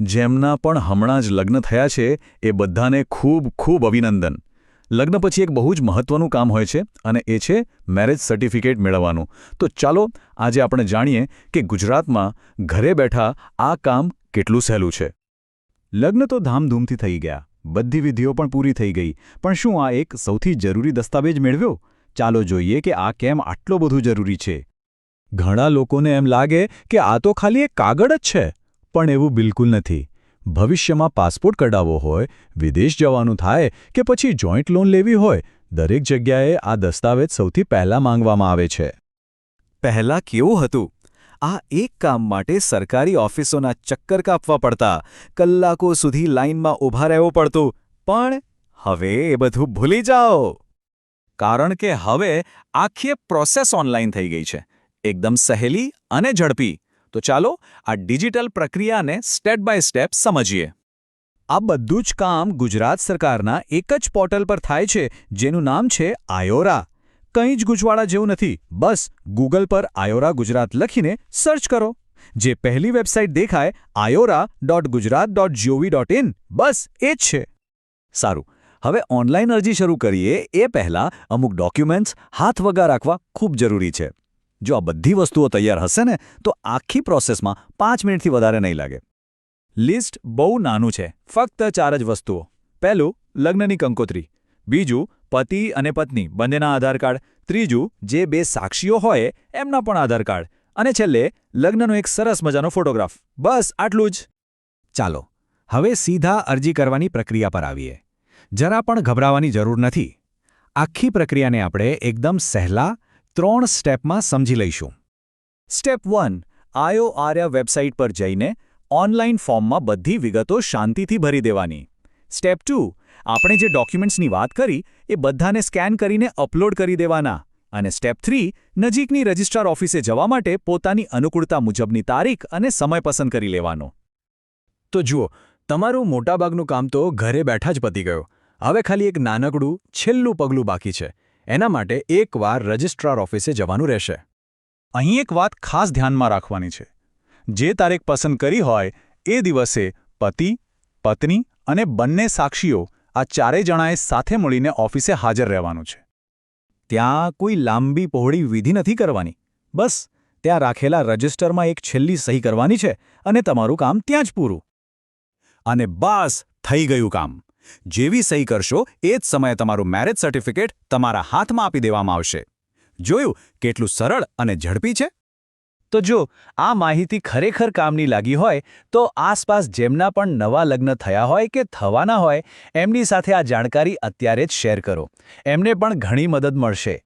જેમના પણ હમણાં જ લગ્ન થયા છે એ બધાને ખૂબ ખૂબ અભિનંદન. લગ્ન પછી એક બહુ જ મહત્વનું કામ હોય છે અને એ છે મેરેજ સર્ટિફિકેટ મેળવવાનું. તો ચાલો આજે આપણે જાણીએ કે ગુજરાતમાં ઘરે બેઠા આ કામ કેટલું સહેલું છે. લગ્ન તો ધામધૂમથી થઈ ગયા, બધી વિધિઓ પણ પૂરી થઈ ગઈ, પણ શું આ એક સૌથી જરૂરી દસ્તાવેજ મેળવ્યો? ચાલો જોઈએ કે આ કેમ આટલો બધું જરૂરી છે. ઘણા લોકોને એમ લાગે કે આ તો ખાલી એક કાગળ જ છે, પણ એવું બિલકુલ નથી. ભવિષ્યમાં પાસપોર્ટ કઢાવવો હોય, વિદેશ જવાનું થાય કે પછી જોઈન્ટ લોન લેવી હોય, દરેક જગ્યાએ આ દસ્તાવેજ સૌથી પહેલાં માંગવામાં આવે છે. પહેલાં કેવું હતું? આ એક કામ માટે સરકારી ઓફિસોના ચક્કર કાપવા પડતા, કલાકો સુધી લાઇનમાં ઊભા રહેવું પડતું. પણ હવે એ બધું ભૂલી જાઓ, કારણ કે હવે આખી પ્રોસેસ ઓનલાઈન થઈ ગઈ છે, એકદમ સહેલી અને ઝડપી. તો ચાલો આ ડિજિટલ પ્રક્રિયાને સ્ટેપ બાય સ્ટેપ સમજીએ. આ બધું જ કામ ગુજરાત સરકારના એક જ પોર્ટલ પર થાય છે, જેનું નામ છે આયોરા. કંઈ જ ગૂંચવાડા જેવું નથી. બસ ગૂગલ પર આયોરા ગુજરાત લખીને સર્ચ કરો. જે પહેલી વેબસાઇટ દેખાય ayora.gujarat.gov.in, બસ એ જ છે. સારું, હવે ઓનલાઈન અરજી શરૂ કરીએ એ પહેલાં અમુક ડોક્યુમેન્ટ્સ હાથવગા રાખવા ખૂબ જરૂરી છે. જો આ બધી વસ્તુઓ તૈયાર હશે ને તો આખી પ્રોસેસમાં 5 મિનિટથી વધારે નહીં લાગે. લિસ્ટ બહુ નાનું છે, ફક્ત 4 જ વસ્તુઓ. પહેલું, લગ્નની કંકોત્રી. બીજું, પતિ અને પત્ની બંનેના આધાર કાર્ડ. ત્રીજું, જે 2 સાક્ષીઓ હોય એમના પણ આધાર કાર્ડ. અને છેલ્લે લગ્નનો એક સરસ મજાનો ફોટોગ્રાફ. બસ આટલું જ. ચાલો હવે સીધા અરજી કરવાની પ્રક્રિયા પર આવીએ. જરા પણ ગભરાવાની જરૂર નથી. આખી પ્રક્રિયાને આપણે એકદમ સહેલા 3 સ્ટેપમાં સમજી લઈશું. સ્ટેપ 1, આયોઆર્યા વેબસાઇટ પર જઈને ઓનલાઈન ફોર્મમાં બધી વિગતો શાંતિથી ભરી દેવાની. સ્ટેપ 2, આપણે જે ડોક્યુમેન્ટ્સની વાત કરી એ બધાને સ્કેન કરીને અપલોડ કરી દેવાના. અને સ્ટેપ 3, નજીકની રજિસ્ટ્રાર ઓફિસે જવા માટે પોતાની અનુકૂળતા મુજબની તારીખ અને સમય પસંદ કરી લેવાનો. તો જુઓ, તમારું મોટાભાગનું કામ તો ઘરે બેઠા જ પતી ગયું. હવે ખાલી એક નાનકડું છેલ્લું પગલું બાકી છે. એના માટે એકવાર રજિસ્ટ્રાર ઓફિસે જવાનું રહેશે. અહીં એક વાત ખાસ ધ્યાનમાં રાખવાની છે. જે તારીખ પસંદ કરી હોય એ દિવસે પતિ, પત્ની અને બંને સાક્ષીઓ આ ચારેય જણાએ સાથે મળીને ઓફિસે હાજર રહેવાનું છે. ત્યાં કોઈ લાંબી પહોળી વિધિ નથી કરવાની. બસ ત્યાં રાખેલા રજિસ્ટરમાં એક છેલ્લી સહી કરવાની છે અને તમારું કામ ત્યાં જ પૂરું. અને બસ થઈ ગયું કામ. જેવી સહી કરશો એ જ સમયે તમારું મેરેજ સર્ટિફિકેટ તમારા હાથમાં આપી દેવામાં આવશે. જોયું કેટલું સરળ અને ઝડપી છે? તો જો આ માહિતી ખરેખર કામની લાગી હોય તો આસપાસ જેમના પણ નવા લગ્ન થયા હોય કે થવાના હોય એમની સાથે આ જાણકારી અત્યારે જ શેર કરો. એમને પણ ઘણી મદદ મળશે.